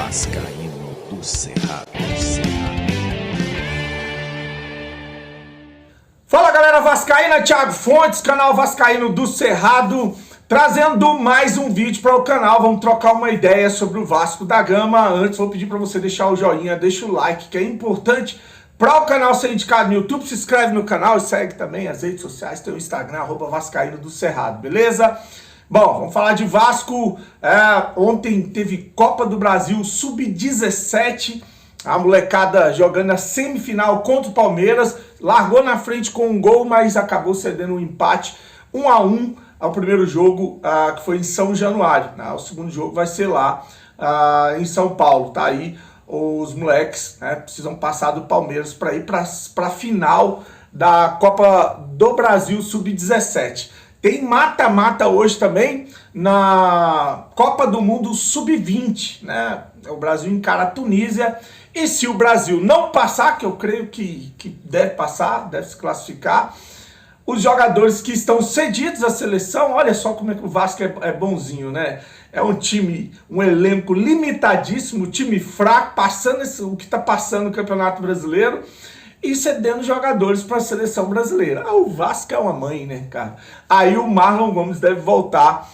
Vascaíno do Cerrado. Fala galera vascaína, Thiago Fontes, canal Vascaíno do Cerrado, trazendo mais um vídeo para o canal. Vamos trocar uma ideia sobre o Vasco da Gama. Antes vou pedir para você deixar o joinha, deixa o like, que é importante para o canal ser indicado no YouTube. Se inscreve no canal e segue também as redes sociais, tem o Instagram, @Vascaíno do Cerrado, beleza? Bom, vamos falar de Vasco. Ontem teve Copa do Brasil Sub-17, a molecada jogando a semifinal contra o Palmeiras, largou na frente com um gol, mas acabou cedendo um empate 1-1 ao primeiro jogo, que foi em São Januário. O segundo jogo vai ser lá em São Paulo. Tá aí os moleques, precisam passar do Palmeiras para ir para a final da Copa do Brasil Sub-17. Tem mata-mata hoje também na Copa do Mundo Sub-20, né? O Brasil encara a Tunísia. E se o Brasil não passar, que eu creio que deve passar, deve se classificar, os jogadores que estão cedidos à seleção, olha só como é que o Vasco é bonzinho, né? É um time, um elenco limitadíssimo, time fraco, passando o que está passando no Campeonato Brasileiro e cedendo jogadores para a seleção brasileira. O Vasco é uma mãe, né, cara? Aí o Marlon Gomes deve voltar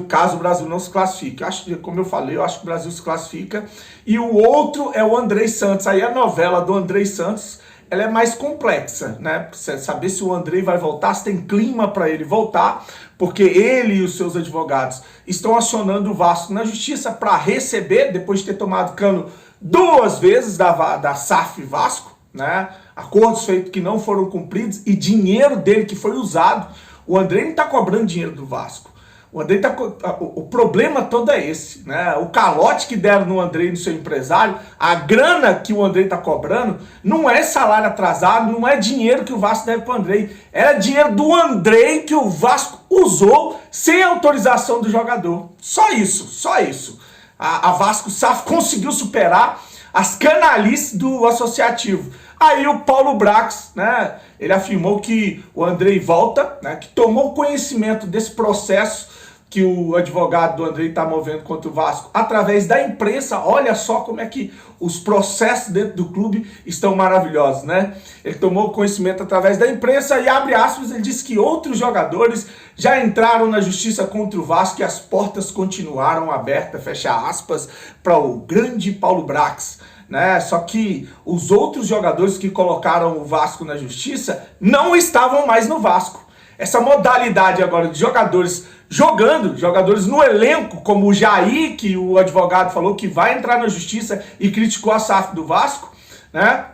caso o Brasil não se classifique. Como eu falei, eu acho que o Brasil se classifica. E o outro é o Andrei Santos. Aí a novela do Andrei Santos, ela é mais complexa, né? Pra saber se o Andrei vai voltar, se tem clima para ele voltar, porque ele e os seus advogados estão acionando o Vasco na justiça para receber, depois de ter tomado cano 2 vezes da SAF Vasco, né? Acordos feitos que não foram cumpridos e dinheiro dele que foi usado. O Andrei não está cobrando dinheiro do Vasco. O problema todo é esse, né? O calote que deram no Andrei, no seu empresário, a grana que o Andrei está cobrando, não é salário atrasado, não é dinheiro que o Vasco deve para o Andrei. Era dinheiro do Andrei que o Vasco usou sem autorização do jogador. Só isso, só isso. A Vasco SAF conseguiu superar as canalices do associativo. Aí o Paulo Brax, né, ele afirmou que o Andrei volta, né, que tomou conhecimento desse processo que o advogado do Andrei está movendo contra o Vasco através da imprensa. Olha só como é que os processos dentro do clube estão maravilhosos, né? Ele tomou conhecimento através da imprensa e, abre aspas, ele disse que outros jogadores já entraram na justiça contra o Vasco e as portas continuaram abertas, fecha aspas, para o grande Paulo Brax, né? Só que os outros jogadores que colocaram o Vasco na justiça não estavam mais no Vasco. Essa modalidade agora de jogadores jogadores no elenco, como o Jair, que o advogado falou que vai entrar na justiça e criticou a SAF do Vasco, né?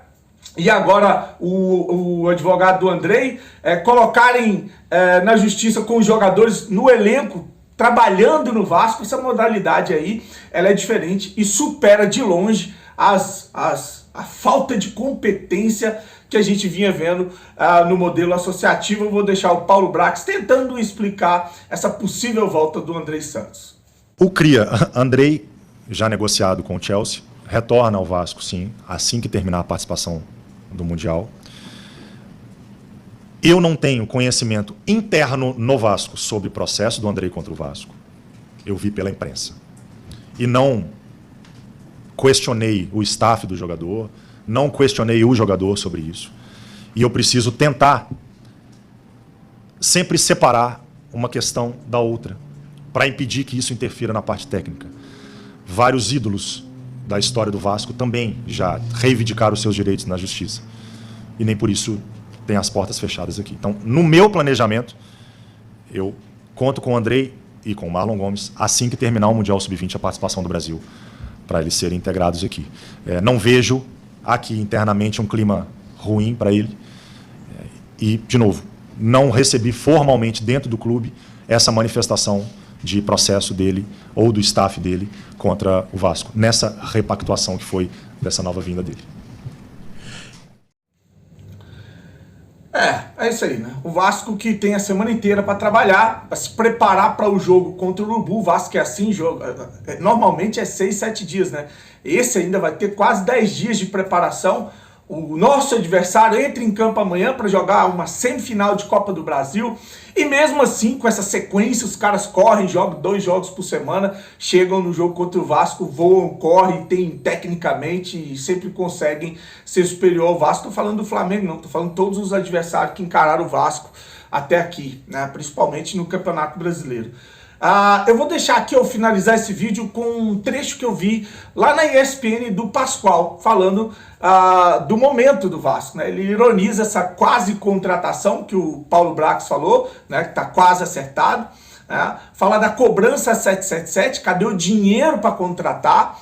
E agora o advogado do Andrei colocarem na justiça com os jogadores no elenco, trabalhando no Vasco. Essa modalidade aí, ela é diferente e supera de longe a falta de competência que a gente vinha vendo no modelo associativo. Eu vou deixar o Paulo Brax tentando explicar essa possível volta do Andrei Santos. O cria Andrei, já negociado com o Chelsea, retorna ao Vasco, sim, assim que terminar a participação do Mundial. Eu não tenho conhecimento interno no Vasco sobre o processo do Andrei contra o Vasco. Eu vi pela imprensa. E não questionei o staff do jogador, não questionei o jogador sobre isso. E eu preciso tentar sempre separar uma questão da outra, para impedir que isso interfira na parte técnica. Vários ídolos da história do Vasco também já reivindicaram os seus direitos na justiça. E nem por isso tem as portas fechadas aqui. Então, no meu planejamento, eu conto com o Andrei e com o Marlon Gomes assim que terminar o Mundial Sub-20, a participação do Brasil, para eles serem integrados aqui. Não vejo aqui internamente um clima ruim para ele. E, de novo, não recebi formalmente dentro do clube essa manifestação de processo dele ou do staff dele contra o Vasco, nessa repactuação que foi dessa nova vinda dele. É isso aí, né? O Vasco que tem a semana inteira para trabalhar, para se preparar para o jogo contra o Urubu. O Vasco é assim, normalmente é 6, 7 dias, né? Esse ainda vai ter quase 10 dias de preparação. O nosso adversário entra em campo amanhã para jogar uma semifinal de Copa do Brasil e mesmo assim, com essa sequência, os caras correm, jogam 2 jogos por semana, chegam no jogo contra o Vasco, voam, correm, tem tecnicamente e sempre conseguem ser superior ao Vasco. Tô falando do Flamengo não, tô falando de todos os adversários que encararam o Vasco até aqui, né? Principalmente no Campeonato Brasileiro. Eu vou deixar aqui eu finalizar esse vídeo com um trecho que eu vi lá na ESPN do Pascoal, falando do momento do Vasco, né? Ele ironiza essa quase contratação que o Paulo Brax falou, né? Que está quase acertado. Fala da cobrança 777, cadê o dinheiro para contratar?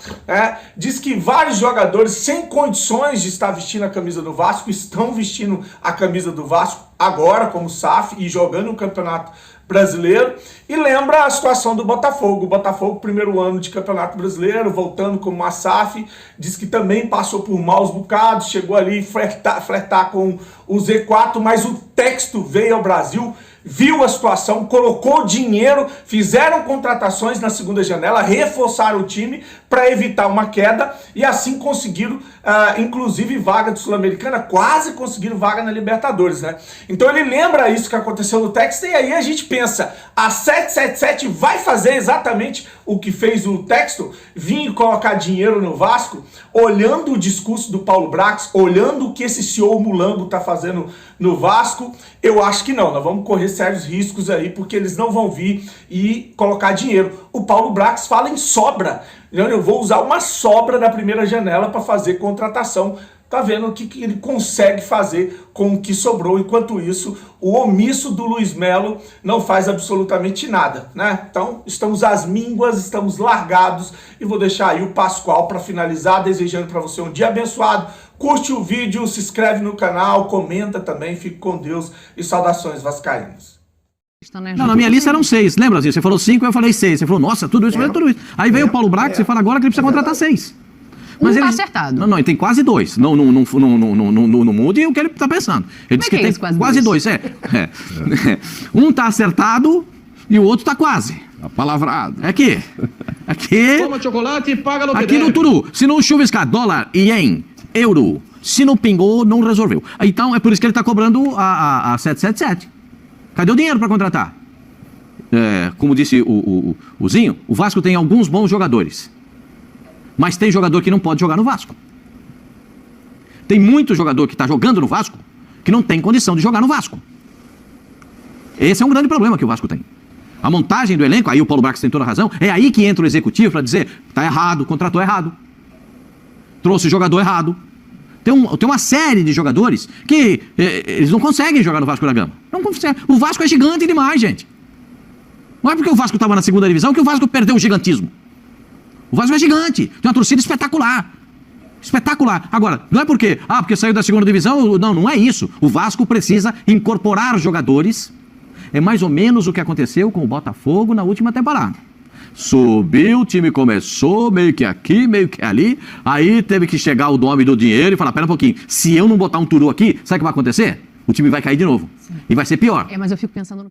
Diz que vários jogadores sem condições de estar vestindo a camisa do Vasco estão vestindo a camisa do Vasco agora como SAF e jogando no Campeonato Brasileiro, e lembra a situação do Botafogo. O Botafogo, primeiro ano de Campeonato Brasileiro, voltando como uma SAF, diz que também passou por maus bocados, chegou ali flertar com o Z4, mas o Texto veio ao Brasil, viu a situação, colocou dinheiro, fizeram contratações na segunda janela, reforçaram o time para evitar uma queda e assim conseguiram, inclusive, vaga de Sul-Americana, quase conseguiram vaga na Libertadores, né? Então ele lembra isso que aconteceu no Texto e aí a gente pensa, a 777 vai fazer exatamente o que fez o Texto, vir colocar dinheiro no Vasco, olhando o discurso do Paulo Brax, olhando o que esse senhor Mulambo tá fazendo no Vasco? Eu acho que não, nós vamos correr sérios riscos aí, porque eles não vão vir e colocar dinheiro. O Paulo Brax fala em sobra, eu vou usar uma sobra da primeira janela para fazer contratação. Tá vendo o que ele consegue fazer com o que sobrou, enquanto isso o omisso do Luiz Melo não faz absolutamente nada, né? Então estamos às mínguas, estamos largados e vou deixar aí o Pascoal para finalizar, desejando para você um dia abençoado. Curte o vídeo, se inscreve no canal, comenta também, fique com Deus e saudações vascaínas. Não, na minha lista eram 6, lembra? Você falou 5, eu falei 6. Você falou, nossa, tudo isso, tudo isso. Aí veio o Paulo Brax e fala agora que ele precisa contratar 6. Mas ele tá acertado. Não, ele tem quase 2. Não mude o que ele tá pensando. Ele disse que tem quase 2. Um tá acertado e o outro tá quase. Palavrado. Aqui. Toma chocolate e paga no que aqui deve. no Turu. Se não chuviscar dólar, ien, euro. Se não pingou, não resolveu. Então é por isso que ele tá cobrando a 777. Cadê o dinheiro para contratar? Como disse o Zinho, o Vasco tem alguns bons jogadores. Mas tem jogador que não pode jogar no Vasco. Tem muito jogador que está jogando no Vasco que não tem condição de jogar no Vasco. Esse é um grande problema que o Vasco tem. A montagem do elenco, aí o Paulo Brax tem toda a razão, é aí que entra o executivo para dizer, tá errado, contratou errado, trouxe jogador errado. Tem uma série de jogadores que eles não conseguem jogar no Vasco da Gama. Não consegue. O Vasco é gigante demais, gente. Não é porque o Vasco estava na segunda divisão que o Vasco perdeu o gigantismo. O Vasco é gigante, tem uma torcida espetacular. Espetacular. Agora, não é porque saiu da segunda divisão, não é isso. O Vasco precisa incorporar jogadores. É mais ou menos o que aconteceu com o Botafogo na última temporada. Subiu, o time começou, meio que aqui, meio que ali, aí teve que chegar o nome do dinheiro e falar, pera um pouquinho, se eu não botar um Turu aqui, sabe o que vai acontecer? O time vai cair de novo. Sim. E vai ser pior. Mas eu fico pensando no